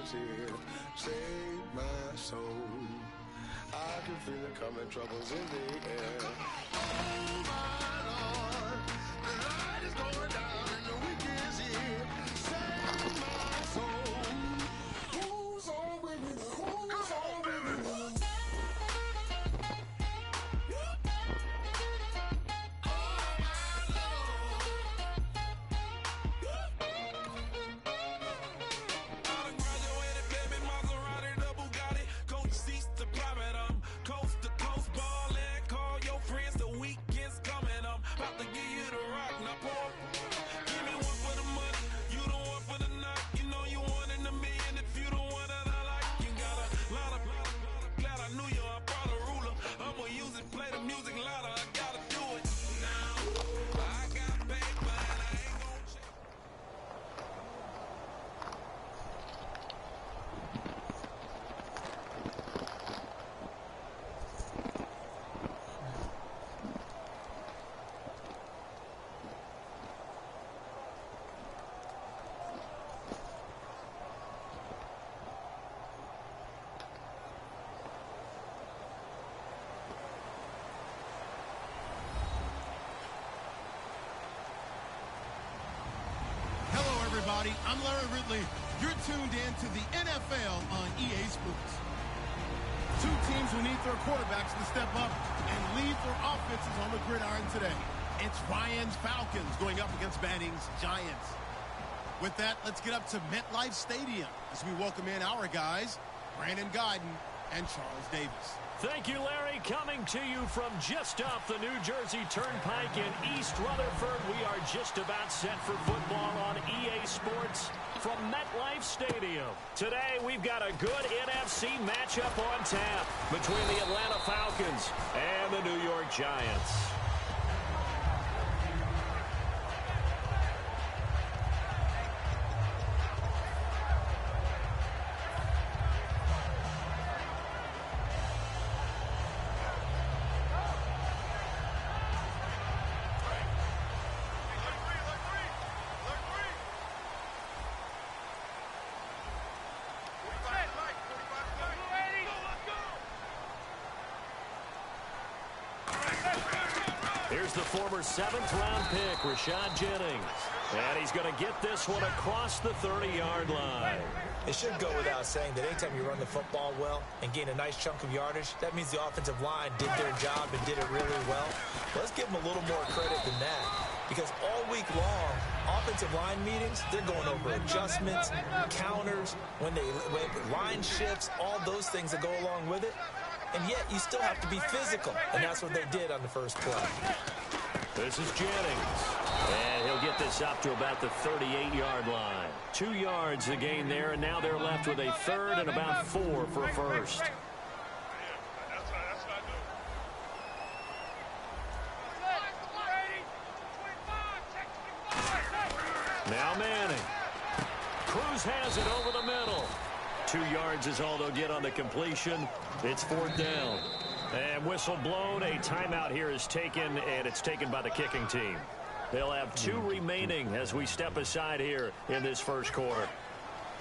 is here. Save my soul. I can feel it coming, troubles in the air. Oh my Lord, the light is going down and the week is here. Save my soul. Who's on with me? Who's on with me? Everybody, I'm Larry Ridley. You're tuned in to the NFL on EA Sports. Two teams who need their quarterbacks to step up and lead their offenses on the gridiron today. It's Ryan's Falcons going up against Manning's Giants. With that, let's get up to MetLife Stadium as we welcome in our guys, Brandon Guyton and Charles Davis. Thank you, Larry. Coming to you from just off the New Jersey Turnpike in East Rutherford, we are just about set for football on EA Sports from MetLife Stadium. Today, we've got a good NFC matchup on tap between the Atlanta Falcons and the New York Giants. Here's the former 7th-round pick, Rashad Jennings. And he's going to get this one across the 30-yard line. It should go without saying that anytime you run the football well and gain a nice chunk of yardage, that means the offensive line did their job and did it really well. Let's give them a little more credit than that, because all week long, offensive line meetings, they're going over adjustments, counters, when line shifts, all those things that go along with it. And yet you still have to be physical, and that's what they did on the first play. This is Jennings, and he'll get this up to about the 38-yard line. 2 yards to gain there, and now they're left with a third and about 4 for a first. Now Manning. Cruz has it over the middle. 2 yards is all they'll get on the completion. It's 4th down. And whistle blown. A timeout here is taken, and it's taken by the kicking team. They'll have 2 remaining as we step aside here in this first quarter.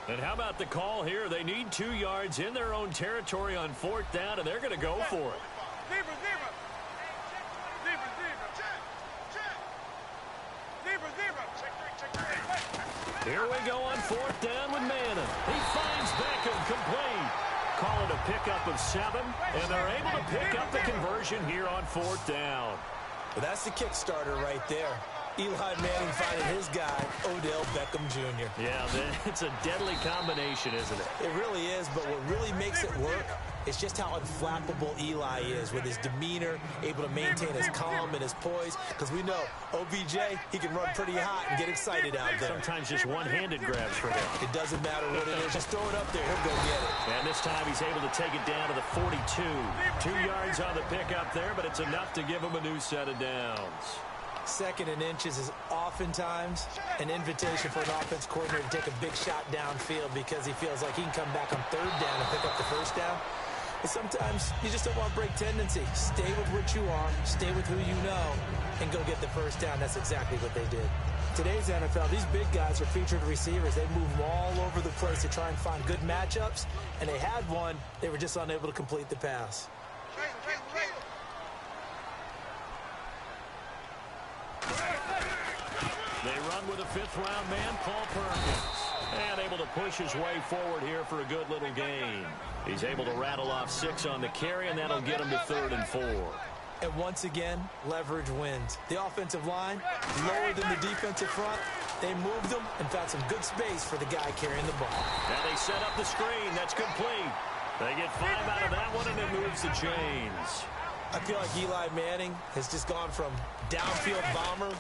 And how about the call here? They need 2 yards in their own territory on 4th down, and they're going to go for it. Here we go on 4th down with Manning. He finds Beckham complete. Call it a pickup of 7, and they're able to pick up the conversion here on 4th down. Well, that's the kickstarter right there. Eli Manning finding his guy, Odell Beckham Jr. Yeah, it's a deadly combination, isn't it? It really is, but what really makes it work is just how unflappable Eli is with his demeanor, able to maintain his calm and his poise, because we know OBJ, he can run pretty hot and get excited out there. Sometimes just one-handed grabs for him. It doesn't matter what it is. Just throw it up there. He'll go get it. And this time he's able to take it down to the 42. 2 yards on the pickup there, but it's enough to give him a new set of downs. 2nd and inches is oftentimes an invitation for an offense coordinator to take a big shot downfield because he feels like he can come back on 3rd down and pick up the 1st down. But sometimes you just don't want to break tendency. Stay with what you are, stay with who you know, and go get the first down. That's exactly what they did. Today's NFL, these big guys are featured receivers. They move them all over the place to try and find good matchups, and they had one. They were just unable to complete the pass. They run with a fifth-round man, Paul Perkins. And able to push his way forward here for a good little gain. He's able to rattle off 6 on the carry, and that'll get him to 3rd and 4. And once again, leverage wins. The offensive line, lower than the defensive front. They moved them and found some good space for the guy carrying the ball. Now they set up the screen. That's complete. They get 5 out of that one, and it moves the chains. I feel like Eli Manning has just gone from downfield bomber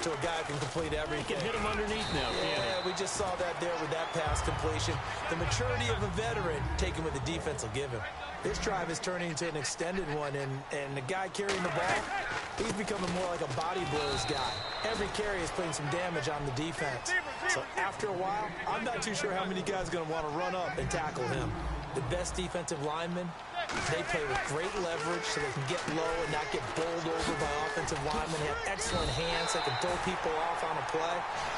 to a guy who can complete everything. He can hit him underneath now, can't he? Yeah, we just saw that there with that pass completion. The maturity of a veteran taken with the defense will give him. This drive is turning into an extended one, and the guy carrying the ball, he's becoming more like a body blows guy. Every carry is putting some damage on the defense. So after a while, I'm not too sure how many guys are going to want to run up and tackle him. The best defensive linemen, they play with great leverage so they can get low and not get bowled over by offensive linemen. They have excellent hands. They can throw people off on a play.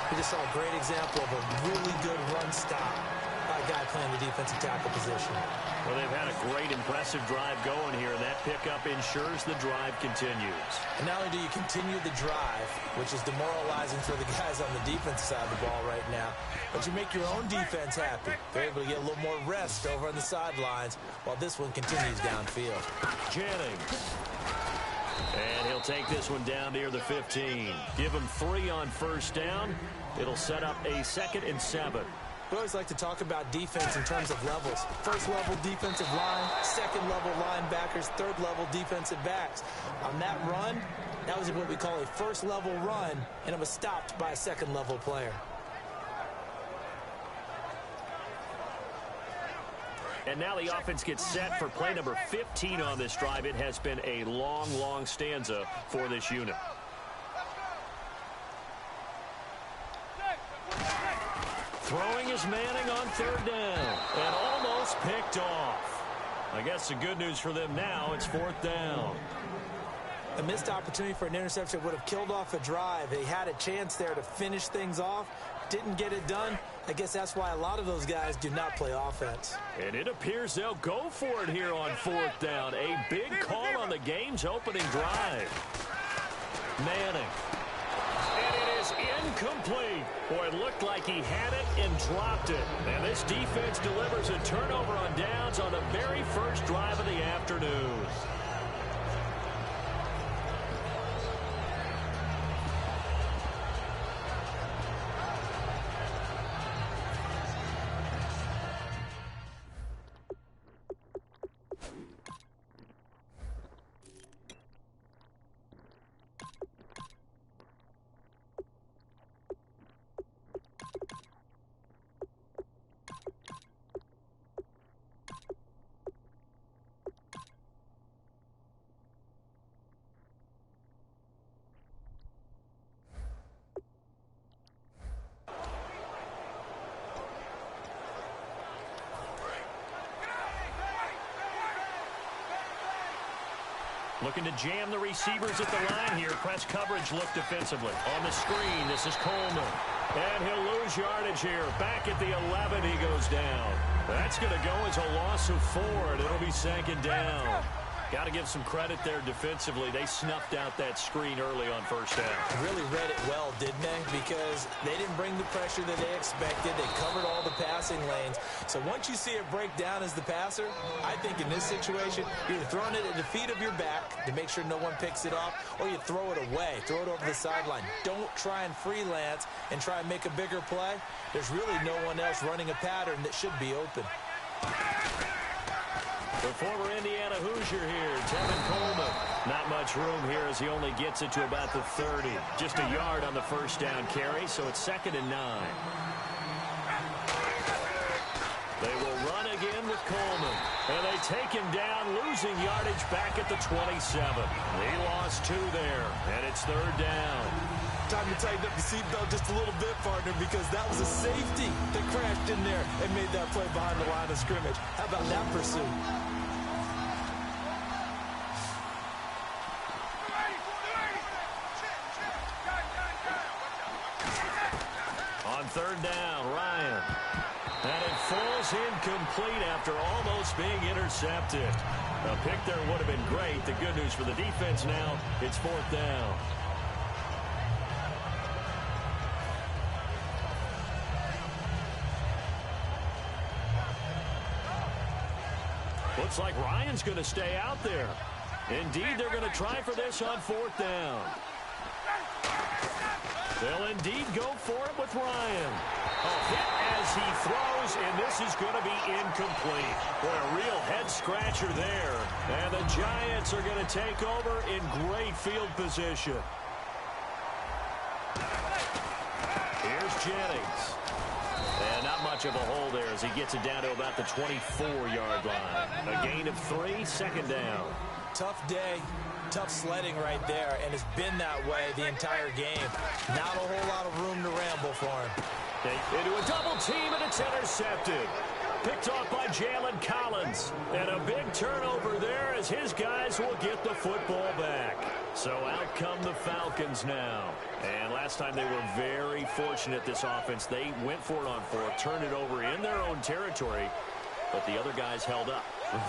We just saw a great example of a really good run stop by a guy playing the defensive tackle position. Well, they've had a great, impressive drive going here, and that pickup ensures the drive continues. And not only do you continue the drive, which is demoralizing for the guys on the defensive side of the ball right now, but you make your own defense happy. They're able to get a little more rest over on the sidelines while this one continues downfield. Jennings. And he'll take this one down near the 15. Give him 3 on first down. It'll set up a 2nd and 7. We always like to talk about defense in terms of levels. First level defensive line, second level linebackers, third level defensive backs. On that run, that was what we call a first level run, and it was stopped by a second level player. And now the offense gets set for play number 15 on this drive. It has been a long, long stanza for this unit. Throwing is Manning on 3rd down, and almost picked off. I guess the good news for them now, it's 4th down. A missed opportunity for an interception would have killed off a drive. They had a chance there to finish things off, didn't get it done. I guess that's why a lot of those guys do not play offense. And it appears they'll go for it here on 4th down. A big call on the game's opening drive. Manning. And it is incomplete. Boy, it looked like he had it and dropped it. And this defense delivers a turnover on downs on the very first drive of the afternoon. Looking to jam the receivers at the line here. Press coverage look defensively. On the screen, this is Coleman. And he'll lose yardage here. Back at the 11, he goes down. That's going to go as a loss of 4, and it'll be 2nd down. Got to give some credit there defensively. They snuffed out that screen early on first down. Really read it well, didn't they? Because they didn't bring the pressure that they expected. They covered all the passing lanes. So once you see it break down as the passer, I think in this situation, you're either throwing it at the feet of your back to make sure no one picks it off, or you throw it away. Throw it over the sideline. Don't try and freelance and try and make a bigger play. There's really no one else running a pattern that should be open. The former Indiana Hoosier here, Tevin Coleman. Not much room here as he only gets it to about the 30. Just a yard on the first down carry, so it's 2nd and 9. They will run again with Coleman. And they take him down, losing yardage back at the 27. He lost 2 there, and it's 3rd down. Time to tighten up your seatbelt just a little bit, partner, because that was a safety that crashed in there and made that play behind the line of scrimmage. How about that pursuit? third down, Ryan. And it falls incomplete after almost being intercepted. A pick there would have been great. The good news for the defense now, it's fourth down. Looks like Ryan's going to stay out there. Indeed, they're going to try for this on fourth down. They'll indeed go for it with Ryan. A hit as he throws, and this is going to be incomplete. What a real head-scratcher there. And the Giants are going to take over in great field position. Here's Jennings. And not much of a hole there as he gets it down to about the 24-yard line. A gain of 3, second down. Tough day, tough sledding right there, and it's been that way the entire game. Not a whole lot of room to ramble for him. Into a double team, and it's intercepted. Picked off by Jalen Collins. And a big turnover there as his guys will get the football back. So out come the Falcons now. And last time they were very fortunate, this offense. They went for it on fourth, turned it over in their own territory, but the other guys held up.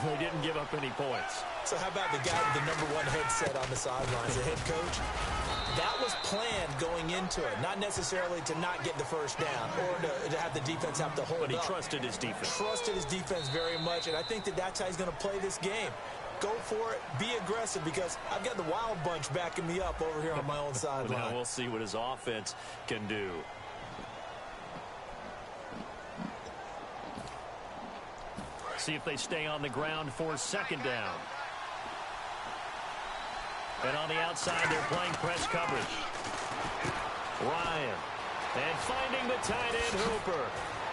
They didn't give up any points. So how about the guy with the #1 headset on the sidelines, the head coach? That was planned going into it, not necessarily to not get the first down or to have the defense have to hold up. But he trusted his defense. Trusted his defense very much, and I think that's how he's going to play this game. Go for it, be aggressive, because I've got the wild bunch backing me up over here on my own sideline. Now we'll see what his offense can do. See if they stay on the ground for second down. And on the outside, they're playing press coverage. Ryan. And finding the tight end, Hooper.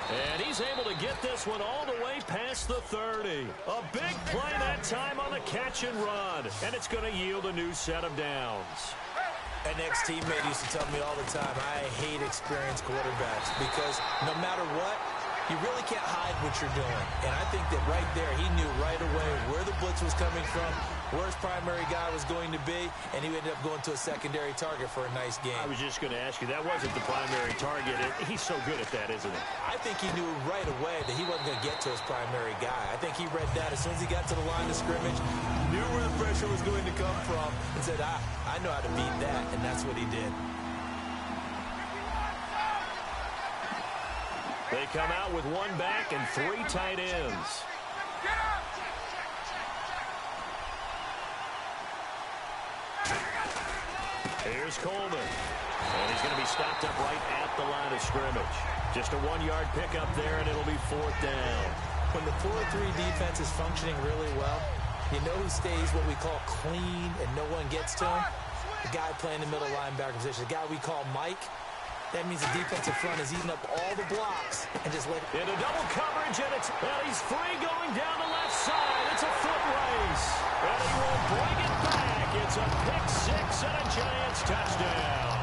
And he's able to get this one all the way past the 30. A big play that time on the catch and run. And it's going to yield a new set of downs. An ex-teammate used to tell me all the time, I hate experienced quarterbacks because no matter what, you really can't hide what you're doing. And I think that right there, he knew right away where the blitz was coming from, where his primary guy was going to be, and he ended up going to a secondary target for a nice game. I was just going to ask you, that wasn't the primary target. He's so good at that, isn't he? I think he knew right away that he wasn't going to get to his primary guy. I think he read that as soon as he got to the line of scrimmage, knew where the pressure was going to come from, and said, I know how to beat that, and that's what he did. They come out with one back and 3 tight ends. Here's Coleman. And he's going to be stopped up right at the line of scrimmage. Just a 1-yard pickup there, and it'll be fourth down. When the 4-3 defense is functioning really well, you know who stays what we call clean and no one gets to him? The guy playing the middle linebacker position, the guy we call Mike. That means the defensive front is eating up all the blocks and just let it. Into double coverage, and he's free going down the left side. It's a foot race. And he will bring it back. It's a pick-6 and a Giants touchdown.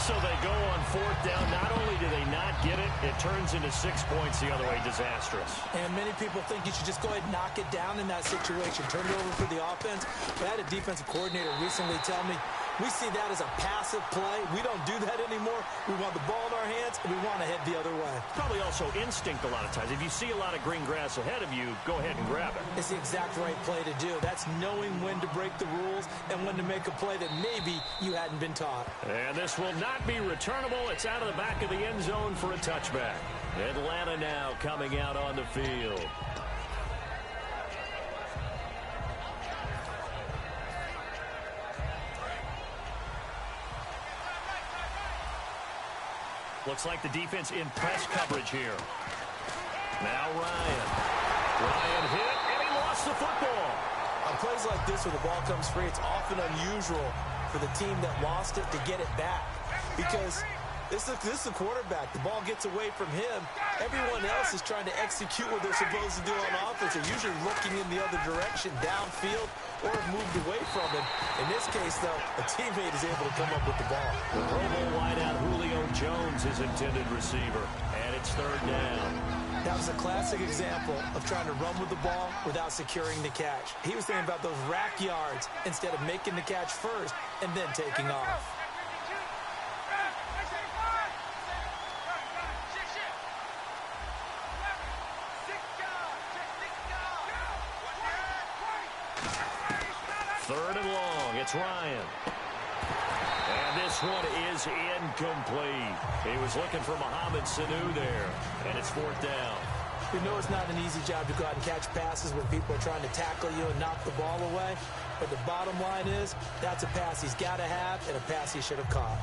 So they go on fourth down. Not only do they not get it, it turns into 6 points the other way. Disastrous. And many people think you should just go ahead and knock it down in that situation. Turn it over for the offense. But I had a defensive coordinator recently tell me, we see that as a passive play. We don't do that anymore. We want the ball in our hands, and we want to head the other way. Probably also instinct a lot of times. If you see a lot of green grass ahead of you, go ahead and grab it. It's the exact right play to do. That's knowing when to break the rules and when to make a play that maybe you hadn't been taught. And this will not be returnable. It's out of the back of the end zone for a touchback. Atlanta now coming out on the field. Looks like the defense in press coverage here. Now Ryan. Ryan hit, and he lost the football. On plays like this where the ball comes free, it's often unusual for the team that lost it to get it back. Because this is the quarterback. The ball gets away from him. Everyone else is trying to execute what they're supposed to do on offense. They're usually looking in the other direction, downfield, or have moved away from him. In this case, though, a teammate is able to come up with the ball. The Pro Bowl wideout Julio Jones is intended receiver, and it's third down. That was a classic example of trying to run with the ball without securing the catch. He was thinking about those rack yards instead of making the catch first and then taking off. 3rd and long. It's Ryan. And this one is incomplete. He was looking for Mohamed Sanu there, and it's 4th down. We know it's not an easy job to go out and catch passes when people are trying to tackle you and knock the ball away. But the bottom line is, that's a pass he's got to have and a pass he should have caught.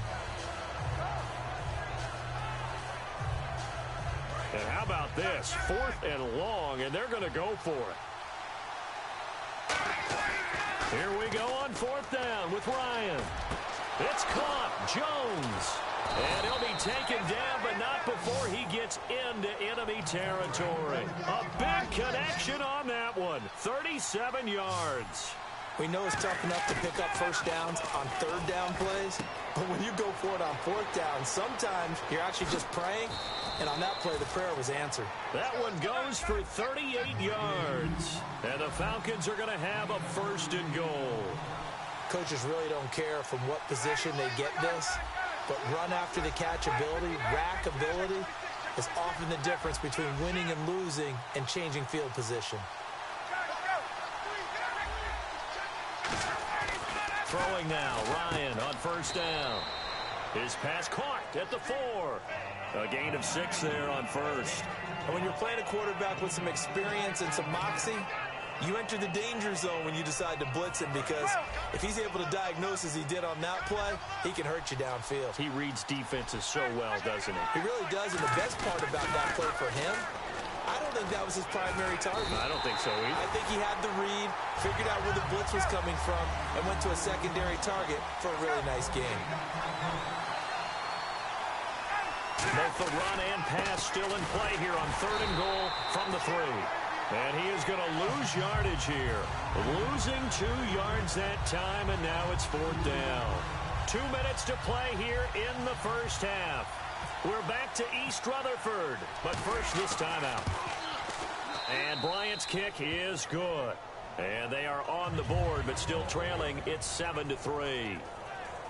And how about this? 4th and long, and they're going to go for it. Here we go on 4th down with Ryan. It's caught. Jones. And he'll be taken down, but not before he gets into enemy territory. A big connection on that one. 37 yards. We know it's tough enough to pick up first downs on 3rd down plays, but when you go for it on 4th down, sometimes you're actually just praying, and on that play, the prayer was answered. That one goes for 38 yards, and the Falcons are going to have a 1st and goal. Coaches really don't care from what position they get this, but run after the catch ability, rack ability, is often the difference between winning and losing and changing field position. Throwing now, Ryan on 1st down. His pass caught at the 4. A gain of 6 there on 1st. And when you're playing a quarterback with some experience and some moxie, you enter the danger zone when you decide to blitz him, because if he's able to diagnose as he did on that play, he can hurt you downfield. He reads defenses so well, doesn't he? He really does, and the best part about that play for him, I don't think that was his primary target. I don't think so either. I think he had the read, figured out where the blitz was coming from, and went to a secondary target for a really nice game. Both the run and pass still in play here on 3rd and goal from the 3. And he is going to lose yardage here. Losing 2 yards that time, and now it's 4th down. 2 minutes to play here in the 1st half. We're back to East Rutherford, but first this timeout. And Bryant's kick is good. And they are on the board, but still trailing. It's 7-3.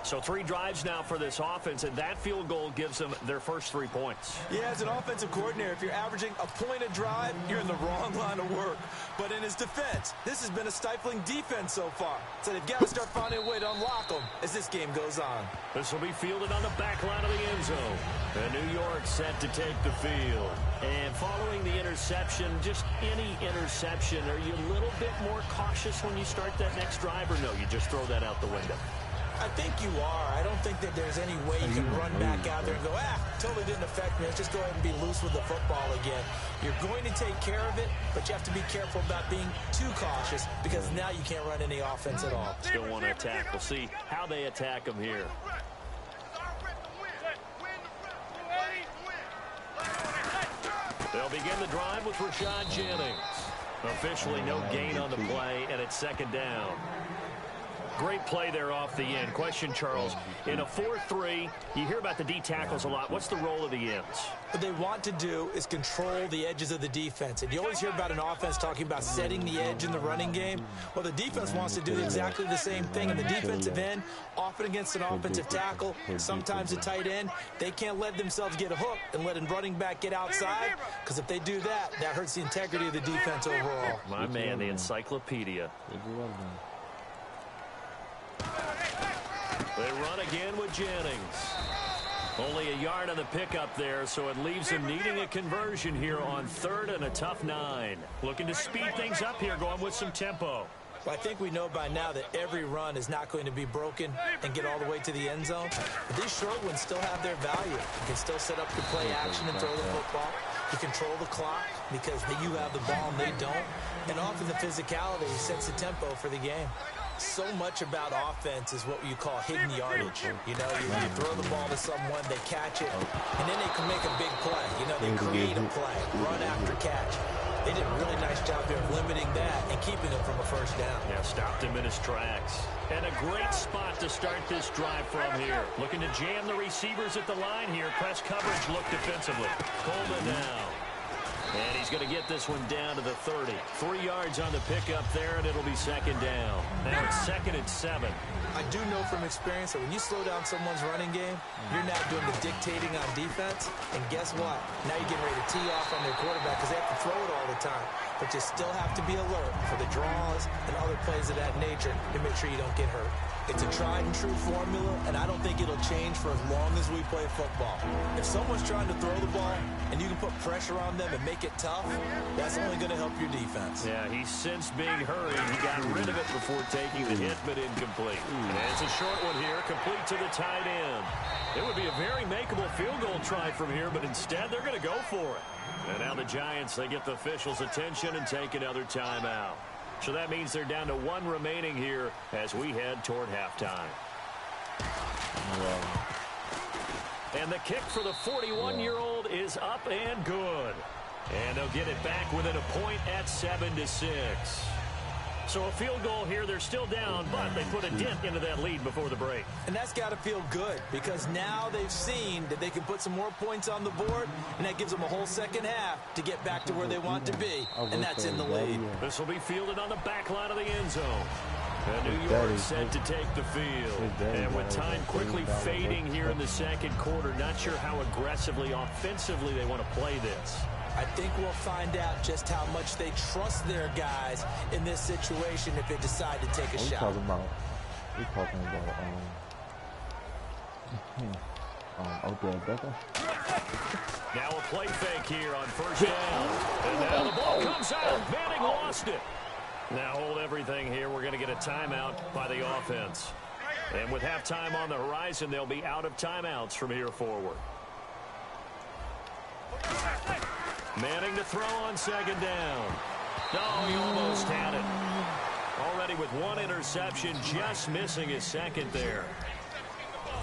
So 3 drives now for this offense, and that field goal gives them their first 3 points. Yeah, as an offensive coordinator, if you're averaging a point a drive, you're in the wrong line of work. But in his defense, this has been a stifling defense so far. So they've got to start finding a way to unlock them as this game goes on. This will be fielded on the back line of the end zone. And New York set to take the field. And following the interception, just any interception, are you a little bit more cautious when you start that next drive, or no, you just throw that out the window? I think you are. I don't think that there's any way you can run back out there and go, totally didn't affect me. Let's just go ahead and be loose with the football again. You're going to take care of it, but you have to be careful about being too cautious, because now you can't run any offense at all. Still want to attack. We'll see how they attack them here. They'll begin the drive with Rashad Jennings. Officially no gain on the play, and it's 2nd down. Great play there off the end. Question, Charles, in a 4-3, you hear about the D tackles a lot. What's the role of the ends? What they want to do is control the edges of the defense. And you always hear about an offense talking about setting the edge in the running game. Well, the defense wants to do exactly the same thing. And the defensive end, often against an offensive tackle, sometimes a tight end, they can't let themselves get hooked and let a running back get outside, because if they do that, that hurts the integrity of the defense overall. My man, the encyclopedia. They run again with Jennings. Only a yard on the pickup there, so it leaves him needing a conversion here on 3rd and a tough 9. Looking to speed things up here, going with some tempo. Well, I think we know by now that every run is not going to be broken and get all the way to the end zone. But these short ones still have their value. You can still set up your play action and throw the football. You control the clock because you have the ball and they don't. And often the physicality sets the tempo for the game. So much about offense is what you call hidden yardage. You know, you throw the ball to someone, they catch it, and then they can make a big play. You know, they create a play, run after catch. They did a really nice job there of limiting that and keeping him from a 1st down. Yeah, stopped him in his tracks. And a great spot to start this drive from here. Looking to jam the receivers at the line here. Press coverage look defensively. Coleman now. And he's going to get this one down to the 30. 3 yards on the pickup there, and it'll be second down. Now it's 2nd and 7. I do know from experience that when you slow down someone's running game, you're now doing the dictating on defense. And guess what? Now you're getting ready to tee off on their quarterback because they have to throw it all the time. But you still have to be alert for the draws and other plays of that nature to make sure you don't get hurt. It's a tried-and-true formula, and I don't think it'll change for as long as we play football. If someone's trying to throw the ball and you can put pressure on them and make it tough, that's only going to help your defense. Yeah, he sensed being hurried. He got rid of it before taking the hit, but incomplete. And it's a short one here, complete to the tight end. It would be a very makeable field goal try from here, but instead they're going to go for it. And now the Giants, they get the officials' attention and take another timeout. So that means they're down to 1 remaining here as we head toward halftime. And the kick for the 41-year-old is up and good. And they'll get it back within a point at 7-6. So a field goal here, they're still down, but they put a dent into that lead before the break. And that's got to feel good because now they've seen that they can put some more points on the board, and that gives them a whole second half to get back to where they want to be, and that's in the lead. This will be fielded on the back line of the end zone. And New York set to take the field. And with time quickly fading here in the second quarter, not sure how aggressively, offensively they want to play this. I think we'll find out just how much they trust their guys in this situation if they decide to take a shot. We're talking about Odell Beckham. Now a play fake here on first down. And now the ball comes out. Manning lost it. Now hold everything here. We're going to get a timeout by the offense. And with halftime on the horizon, they'll be out of timeouts from here forward. Manning to throw on second down. No, he almost had it. Already with 1 interception, just missing his second there.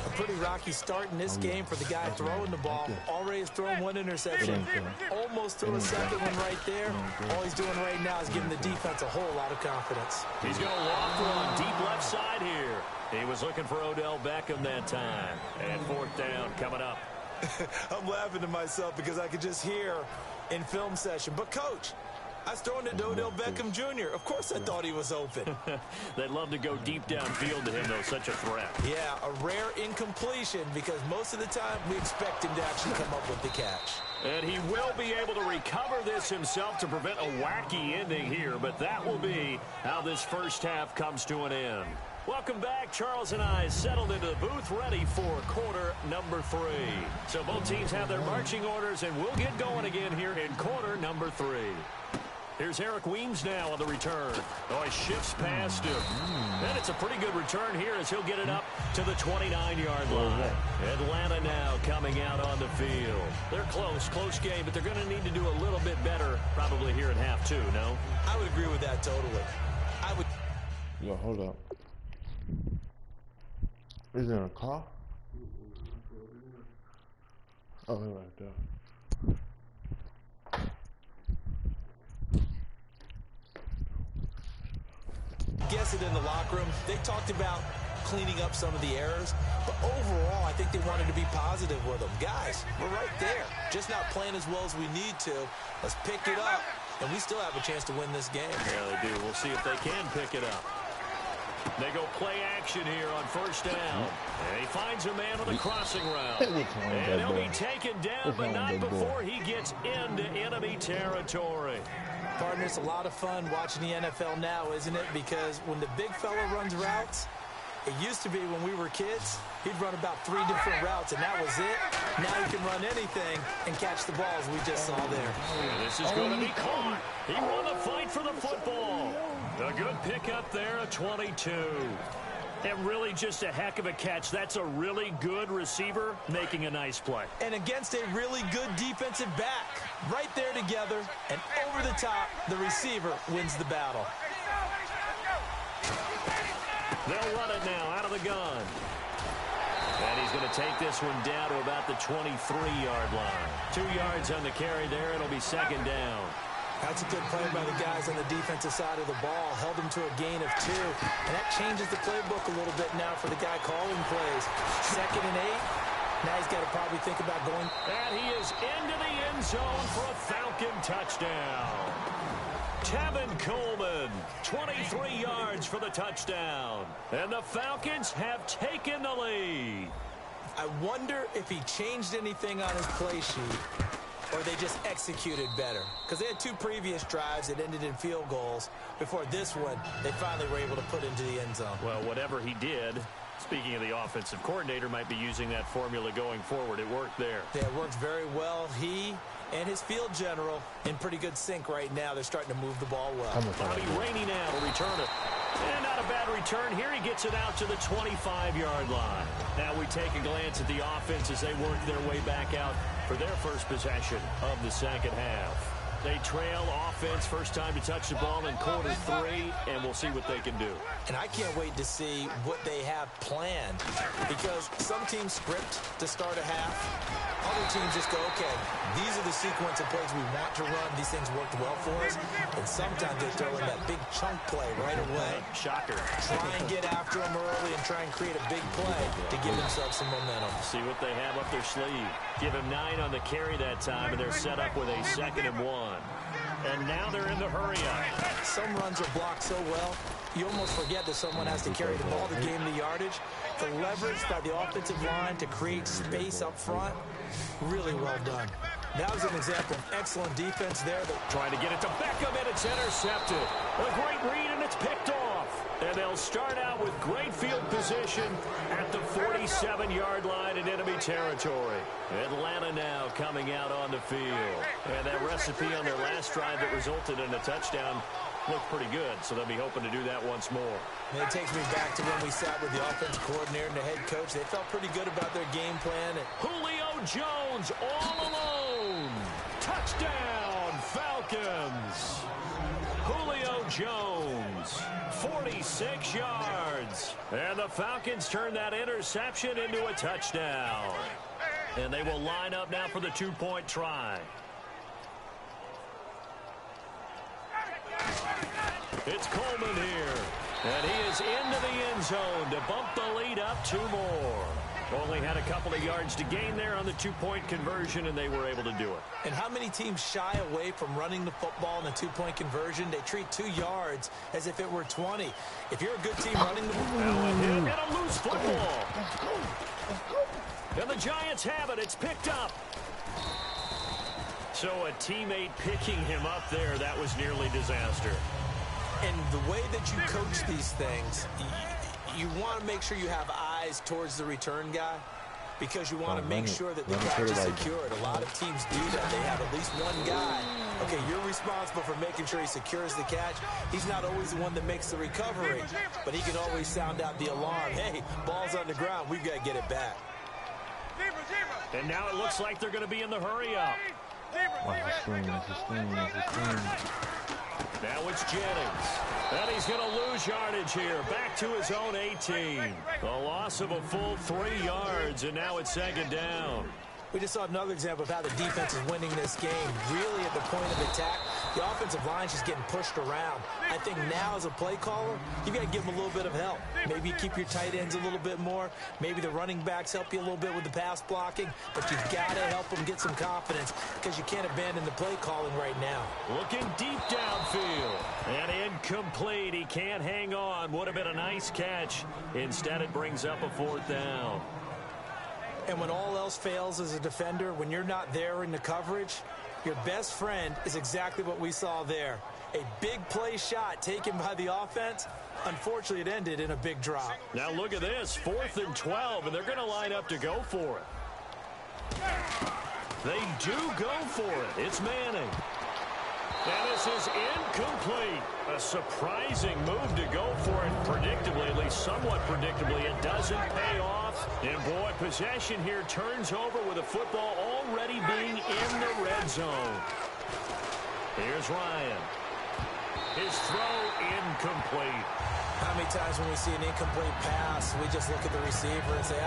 A pretty rocky start in this game for the guy throwing the ball. Already has thrown 1 interception. Almost threw a second one right there. All he's doing right now is giving the defense a whole lot of confidence. He's going to walk on deep left side here. He was looking for Odell Beckham that time. And 4th down coming up. I'm laughing to myself because I could just hear in film session. But, Coach, I was throwing it to Odell Beckham Jr. Of course I thought he was open. They'd love to go deep downfield to him, though. Such a threat. Yeah, a rare incompletion because most of the time we expect him to actually come up with the catch. And he will be able to recover this himself to prevent a wacky ending here. But that will be how this first half comes to an end. Welcome back. Charles and I settled into the booth ready for quarter number 3. So both teams have their marching orders, and we'll get going again here in quarter number 3. Here's Eric Weems now on the return. Oh, he shifts past him. And it's a pretty good return here as he'll get it up to the 29-yard line. Atlanta now coming out on the field. They're close game, but they're going to need to do a little bit better probably here in half 2, no? I would agree with that totally. Yo, hold up. Is there a car? Oh, right there. Guess it in the locker room. They talked about cleaning up some of the errors, but overall, I think they wanted to be positive with them. Guys, we're right there. Just not playing as well as we need to. Let's pick it up, and we still have a chance to win this game. Yeah, they do. We'll see if they can pick it up. They go play action here on first down. And he finds a man on the crossing route. And he'll be taken down, but not before he gets into enemy territory. Partner, it's a lot of fun watching the NFL now, isn't it? Because when the big fella runs routes, it used to be when we were kids, he'd run about 3 different routes, and that was it. Now he can run anything and catch the balls we just saw there. And this is going to be caught. He won the fight for the football. A good pickup there, a 22. And really just a heck of a catch. That's a really good receiver making a nice play. And against a really good defensive back. Right there together, and over the top, the receiver wins the battle. They'll run it now out of the gun. And he's going to take this one down to about the 23-yard line. 2 yards on the carry there. It'll be second down. That's a good play by the guys on the defensive side of the ball. Held him to a gain of 2. And that changes the playbook a little bit now for the guy calling plays. 2nd and 8. Now he's got to probably think about going. And he is into the end zone for a Falcon touchdown. Tevin Coleman, 23 yards for the touchdown. And the Falcons have taken the lead. I wonder if he changed anything on his play sheet or they just executed better. Because they had 2 previous drives that ended in field goals. Before this one, they finally were able to put into the end zone. Well, whatever he did, speaking of the offensive coordinator, might be using that formula going forward. It worked there. Yeah, it worked very well. He and his field general in pretty good sync right now. They're starting to move the ball well. Bobby Rainey now will return it. And not a bad return. Here he gets it out to the 25-yard line. Now we take a glance at the offense as they work their way back out for their first possession of the second half. They trail offense, first time to touch the ball in quarter 3, and we'll see what they can do. And I can't wait to see what they have planned, because some teams script to start a half. Other teams just go, okay, these are the sequence of plays we want to run. These things worked well for us. And sometimes they throw in that big chunk play right away. Shocker. Try and get after them early and try and create a big play to give themselves some momentum. See what they have up their sleeve. Give him 9 on the carry that time, and they're set up with a 2nd and 1. And now they're in the hurry-up. Some runs are blocked so well, you almost forget that someone has to carry the ball to gain the yardage. The leverage by the offensive line to create space up front, really well done. That was an example of excellent defense there. Trying to get it to Beckham, and it's intercepted. A great read, and it's picked off. And they'll start out with great field position at the 47-yard line in enemy territory. Atlanta now coming out on the field. And that recipe on their last drive that resulted in a touchdown looked pretty good, so they'll be hoping to do that once more. And it takes me back to when we sat with the offensive coordinator and the head coach. They felt pretty good about their game plan. Julio Jones all alone. Touchdown, Falcons. Julio Jones, 46 yards. And the Falcons turn that interception into a touchdown. And they will line up now for the 2-point try. It's Coleman here. And he is into the end zone to bump the lead up 2 more. Only had a couple of yards to gain there on the 2-point conversion, and they were able to do it. And how many teams shy away from running the football in the 2-point conversion? They treat 2 yards as if it were 20. If you're a good team running the football. Now a hit and a loose football. And the Giants have it. It's picked up. So a teammate picking him up there, that was nearly disaster. And the way that you coach these things, you want to make sure you have eyes towards the return guy, because you want to make sure that the catch is secured. A lot of teams do that. They have at least one guy. Okay, you're responsible for making sure he secures the catch. He's not always the one that makes the recovery, but he can always sound out the alarm. Hey, ball's on the ground. We've got to get it back. And now it looks like they're going to be in the hurry-up. Now it's Jennings. And he's going to lose yardage here. Back to his own 18. A loss of a full 3 yards, and now it's 2nd down. We just saw another example of how the defense is winning this game. Really at the point of attack, the offensive line's just getting pushed around. I think now as a play caller, you got to give them a little bit of help. Maybe keep your tight ends a little bit more. Maybe the running backs help you a little bit with the pass blocking. But you've got to help them get some confidence, because you can't abandon the play calling right now. Looking deep downfield. And incomplete. He can't hang on. Would have been a nice catch. Instead, it brings up a 4th down. And when all else fails as a defender, when you're not there in the coverage, your best friend is exactly what we saw there. A big play shot taken by the offense. Unfortunately, it ended in a big drop. Now look at this, 4th and 12, and they're going to line up to go for it. They do go for it. It's Manning. And this is incomplete. A surprising move to go for it predictably, at least somewhat predictably. It doesn't pay off. And boy, possession here turns over with a football already being in the red zone. Here's Ryan. His throw incomplete. How many times when we see an incomplete pass, we just look at the receiver and say,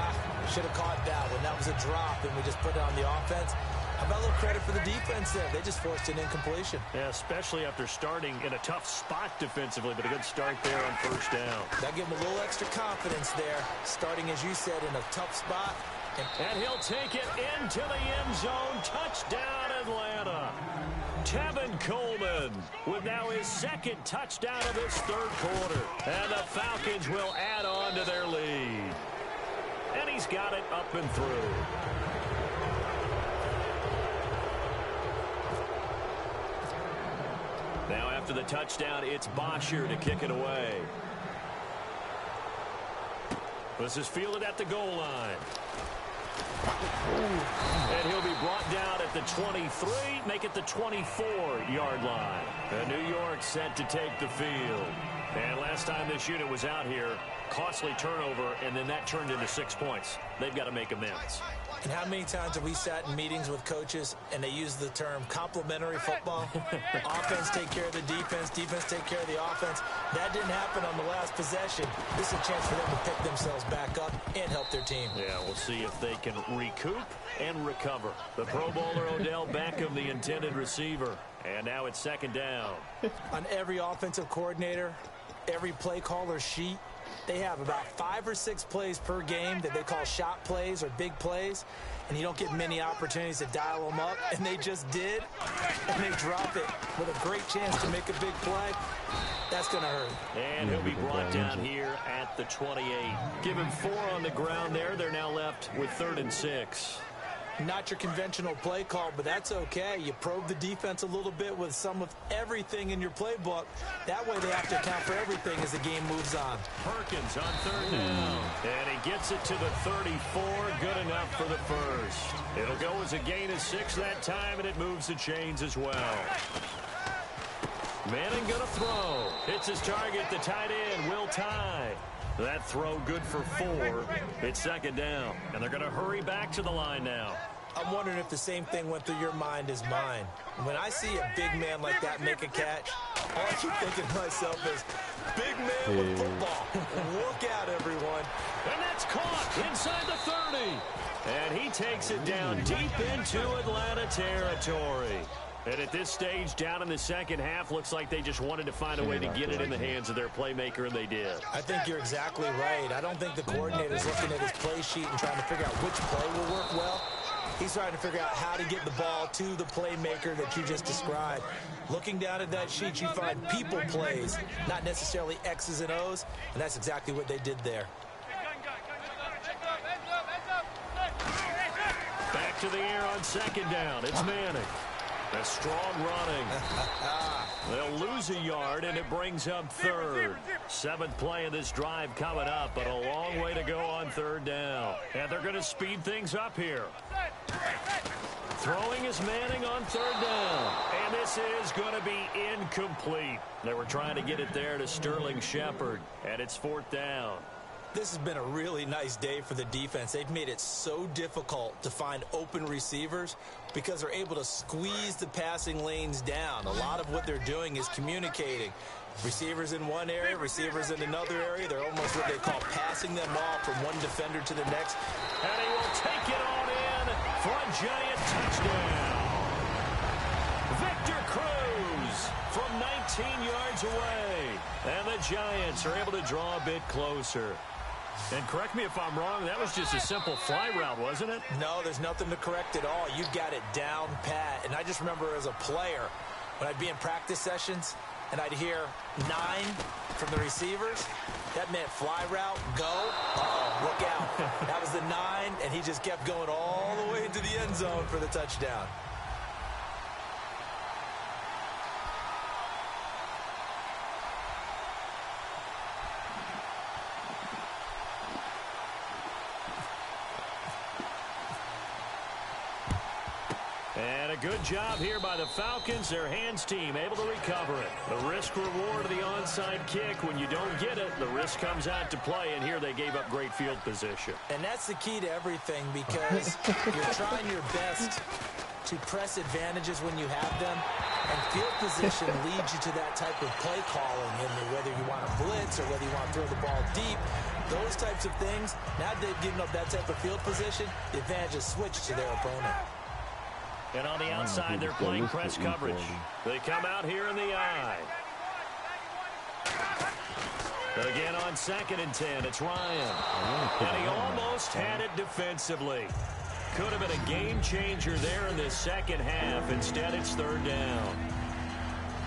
should have caught that one. That was a drop, and we just put it on the offense. How about a little credit for the defense there? They just forced an incompletion. Yeah, especially after starting in a tough spot defensively, but a good start there on 1st down. That gave them a little extra confidence there, starting, as you said, in a tough spot And he'll take it into the end zone. Touchdown, Atlanta. Tevin Coleman with now his second touchdown of this third quarter. And the Falcons will add on to their lead. And he's got it up and through. Now after the touchdown, it's Bosher to kick it away. This is fielded at the goal line. And he'll be brought down at the 23, make it the 24-yard line. And New York set to take the field. And last time this unit was out here, costly turnover, and then that turned into 6 points. They've got to make amends. And how many times have we sat in meetings with coaches and they use the term complementary football? Offense take care of the defense, defense take care of the offense. That didn't happen on the last possession. This is a chance for them to pick themselves back up and help their team. Yeah, we'll see if they can recoup and recover. The Pro Bowler Odell Beckham, the intended receiver. And now it's second down. On every offensive coordinator, every play caller sheet, they have about 5 or 6 plays per game that they call shot plays or big plays, and you don't get many opportunities to dial them up, and they just did, and they drop it with a great chance to make a big play. That's going to hurt. And he'll be brought down here at the 28. Give him 4 on the ground there. They're now left with 3rd and 6. Not your conventional play call, but that's okay. You probe the defense a little bit with some of everything in your playbook. That way they have to account for everything as the game moves on. Perkins on 3rd down. And he gets it to the 34. Good enough for the first. It'll go as a gain of 6 that time, and it moves the chains as well. Manning going to throw. Hits his target, the tight end, Will Tye. That throw good for 4. It's second down, and they're going to hurry back to the line now. I'm wondering if the same thing went through your mind as mine. When I see a big man like that make a catch, all I keep thinking to myself is, big man with football. Look out, everyone. And that's caught inside the 30. And he takes it down deep into Atlanta territory. And at this stage, down in the second half, looks like they just wanted to find a way to get it in the hands of their playmaker, and they did. I think you're exactly right. I don't think the coordinator's looking at his play sheet and trying to figure out which play will work well. He's trying to figure out how to get the ball to the playmaker that you just described. Looking down at that sheet, you find people plays, not necessarily X's and O's, and that's exactly what they did there. Back to the air on second down. It's Manning. A strong running. They'll lose a yard, and it brings up 3rd. 7th play of this drive coming up, but a long way to go on 3rd down. And they're going to speed things up here. Throwing is Manning on 3rd down. And this is going to be incomplete. They were trying to get it there to Sterling Shepard, and it's 4th down. This has been a really nice day for the defense. They've made it so difficult to find open receivers because they're able to squeeze the passing lanes down. A lot of what they're doing is communicating. Receivers in one area, receivers in another area. They're almost what they call passing them off from one defender to the next. And he will take it on in for a giant touchdown. Victor Cruz from 19 yards away. And the Giants are able to draw a bit closer. And correct me if I'm wrong, that was just a simple fly route, wasn't it? No, there's nothing to correct at all. You got it down pat. And I just remember as a player, when I'd be in practice sessions and I'd hear 9 from the receivers, that meant fly route, go. Uh-oh, look out. That was the 9, and he just kept going all the way into the end zone for the touchdown. And a good job here by the Falcons. Their hands team able to recover it. The risk reward of the onside kick. When you don't get it, the risk comes out to play. And here they gave up great field position. And that's the key to everything, because you're trying your best to press advantages when you have them. And field position leads you to that type of play calling. And whether you want to blitz or whether you want to throw the ball deep, those types of things, now they've given up that type of field position, the advantage is switched to their opponent. And on the outside, they're playing press coverage. They come out here in the eye. Again on 2nd and 10, it's Ryan. And he almost had it defensively. Could have been a game changer there in this second half. Instead, it's 3rd down.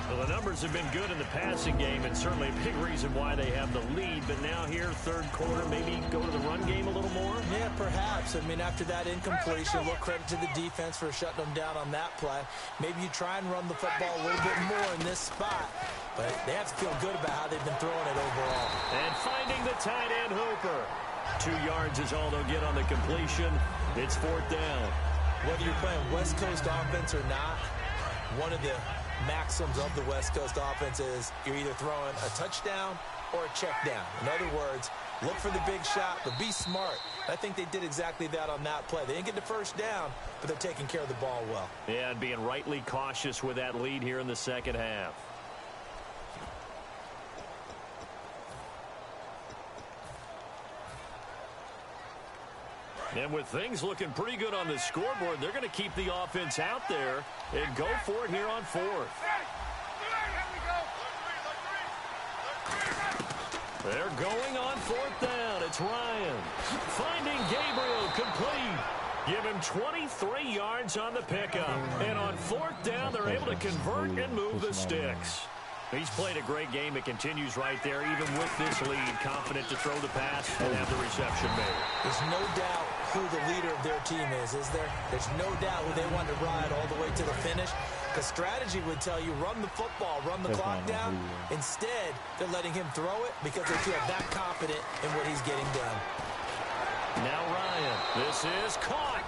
Well, the numbers have been good in the passing game, and certainly a big reason why they have the lead. But now here, 3rd quarter, maybe go to the run game a little more? Yeah, perhaps. I mean, after that incompletion, a little credit to the defense for shutting them down on that play. Maybe you try and run the football a little bit more in this spot. But they have to feel good about how they've been throwing it overall. And finding the tight end, Hooper. 2 yards is all they'll get on the completion. It's 4th down. Whether you're playing West Coast offense or not, one of the maxims of the West Coast offense is you're either throwing a touchdown or a check down. In other words, look for the big shot, but be smart. I think they did exactly that on that play. They didn't get the first down, but they're taking care of the ball well. Yeah, and being rightly cautious with that lead here in the second half. And with things looking pretty good on the scoreboard, they're going to keep the offense out there and go for it here on 4th. They're going on 4th down. It's Ryan. Finding Gabriel complete. Give him 23 yards on the pickup. And on 4th down, they're able to convert and move the sticks. He's played a great game. It continues right there, even with this lead. Confident to throw the pass and have the reception made. There's no doubt who the leader of their team is there? There's no doubt who they want to ride all the way to the finish. Because strategy would tell you, run the football, run the clock down. Instead, they're letting him throw it because they feel that confident in what he's getting done. Now Ryan, this is caught.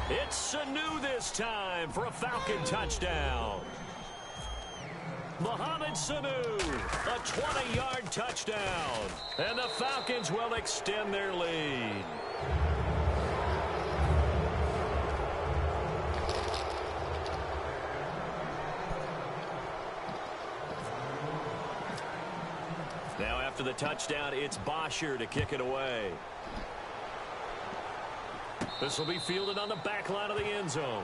It's Sanu this time for a Falcon touchdown. Mohamed Sanu, a 20-yard touchdown. And the Falcons will extend their lead. Now after the touchdown, it's Bosher to kick it away. This will be fielded on the back line of the end zone.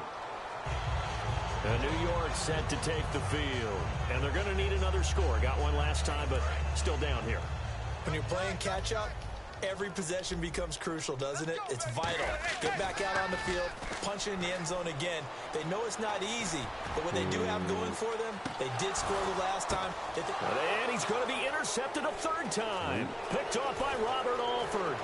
And New York set to take the field. And they're going to need another score. Got one last time, but still down here. When you're playing catch-up, every possession becomes crucial, doesn't it? It's vital. Get back out on the field, punch it in the end zone again. They know it's not easy, but what they do have going for them, they did score the last time. And he's going to be intercepted a 3rd time. Picked off by Robert Alford.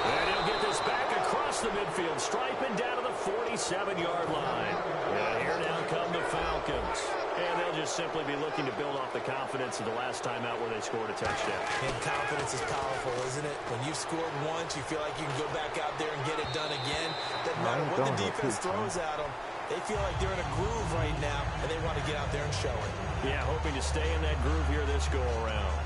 And he'll get this back across the midfield, striping down to the 47-yard line. And here now come the Falcons. And they'll just simply be looking to build off the confidence of the last time out where they scored a touchdown. And confidence is powerful, isn't it? When you've scored once, you feel like you can go back out there and get it done again. Doesn't matter what the defense throws at them. They feel like they're in a groove right now, and they want to get out there and show it. Yeah, hoping to stay in that groove here this go-around.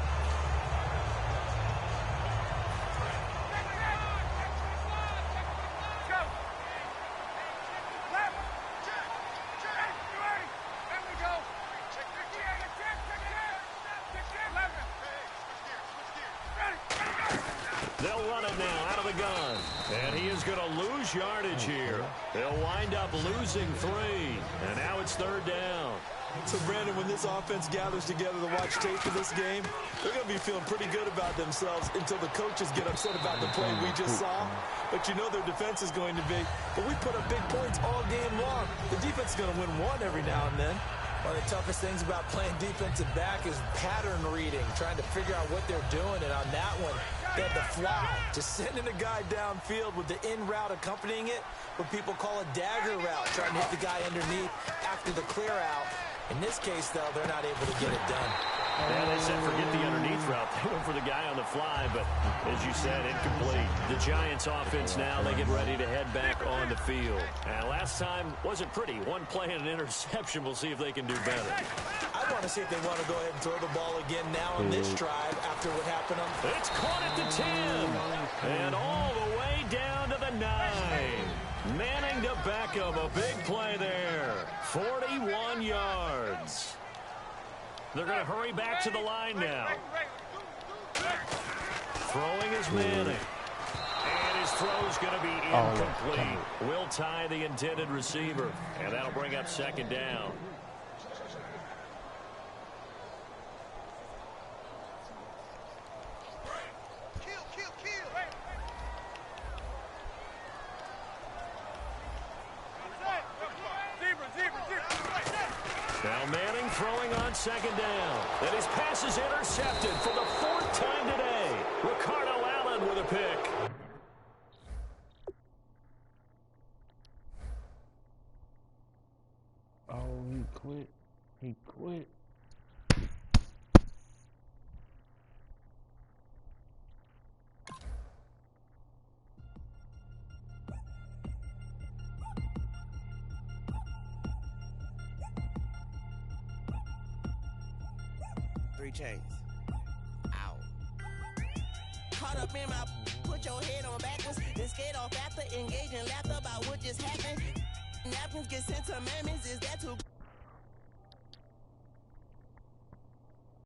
They'll run it now out of the gun. And he is going to lose yardage here. They'll wind up losing 3. And now it's 3rd down. So, Brandon, when this offense gathers together to watch tape for this game, they're going to be feeling pretty good about themselves until the coaches get upset about the play we just saw. But you know their defense is going to be. But we put up big points all game long. The defense is going to win one every now and then. One of the toughest things about playing defensive back is pattern reading, trying to figure out what they're doing. And on that one, they had the fly, just sending a guy downfield with the in route accompanying it, what people call a dagger route, trying to hit the guy underneath after the clear out. In this case, though, they're not able to get it done. Yeah, they said forget the underneath route. They went for the guy on the fly, but as you said, incomplete. The Giants offense now, they get ready to head back on the field. And last time wasn't pretty. One play and an interception. We'll see if they can do better. I want to see if they want to go ahead and throw the ball again now on this drive after what happened on. It's caught at the 10. And all the way down to the 9. Manning to Beckham. A big play there. 41 yards. They're going to hurry back to the line now. Throwing is Manning. And his throw's going to be incomplete. Will tie the intended receiver. And that'll bring up 2nd down. Now Manning throwing on second down. And his pass is intercepted for the 4th time today. Ricardo Allen with a pick. Oh, he quit. He quit. Chains. Ow. Caught up in my, put your head on backwards, then skate off after, engaging laughter about what just happened. Napkins get sent to mammies, is that too